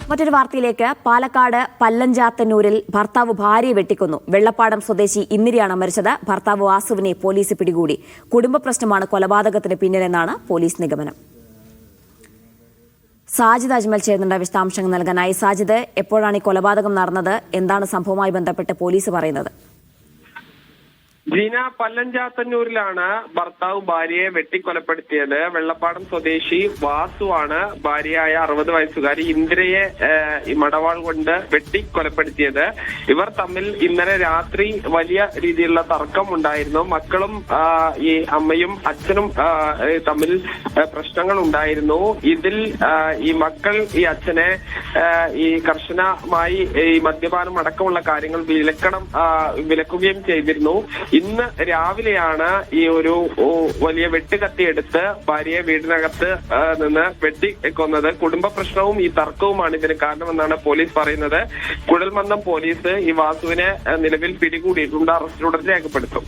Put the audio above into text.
മറ്റൊരു വാർത്തയിലേക്ക്. പാലക്കാട് പല്ലഞ്ചാത്തന്നൂരിൽ ഭർത്താവ് ഭാര്യയെ വെട്ടിക്കൊന്നു. വെള്ളപ്പാടം സ്വദേശി ഇന്ദിരയാണ് മരിച്ചത്. ഭർത്താവ് വാസുവിനെ പോലീസ് പിടികൂടി. കുടുംബ പ്രശ്നമാണ് കൊലപാതകത്തിന് പിന്നിലെന്നാണ് പോലീസ് നിഗമനം. സാജിദ് അജ്മൽ ചേരുന്നുണ്ട് വിശദാംശങ്ങൾ നൽകാനായി. സാജിദ്, എപ്പോഴാണ് ഈ കൊലപാതകം നടന്നത്? എന്താണ് സംഭവവുമായി ബന്ധപ്പെട്ട് പോലീസ് പറയുന്നത്? ജീന, പല്ലഞ്ചാത്തന്നൂരിലാണ് ഭർത്താവ് ഭാര്യയെ വെട്ടിക്കൊലപ്പെടുത്തിയത്. വെള്ളപ്പാടം സ്വദേശി വാസുവാണ് ഭാര്യയായ 60 വയസ്സുകാരി ഇന്ദിരയെ മടവാൾ കൊണ്ട് വെട്ടിക്കൊലപ്പെടുത്തിയത്. ഇവർ തമ്മിൽ ഇന്നലെ രാത്രി വലിയ രീതിയിലുള്ള തർക്കം ഉണ്ടായിരുന്നു. മക്കളും ഈ അമ്മയും അച്ഛനും തമ്മിൽ പ്രശ്നങ്ങൾ ഉണ്ടായിരുന്നു. ഇതിൽ ഈ മക്കൾ ഈ അച്ഛനെ ഈ കർശനമായി ഈ മദ്യപാനം അടക്കമുള്ള കാര്യങ്ങൾ വിലക്കുകയും ചെയ്തിരുന്നു. ഇന്ന് രാവിലെയാണ് ഈ ഒരു വലിയ വെട്ടുകത്തിയെടുത്ത് ഭാര്യയെ വീടിനകത്ത് നിന്ന് വെട്ടിക്കൊന്നത്. കുടുംബ പ്രശ്നവും ഈ തർക്കവുമാണ് ഇതിന് കാരണമെന്നാണ് പോലീസ് പറയുന്നത്. കുഴൽമന്ദം പോലീസ് ഈ വാസുവിനെ നിലവിൽ പിടികൂടിയിട്ടുണ്ട്. അറസ്റ്റ് ഉടൻ രേഖപ്പെടുത്തും.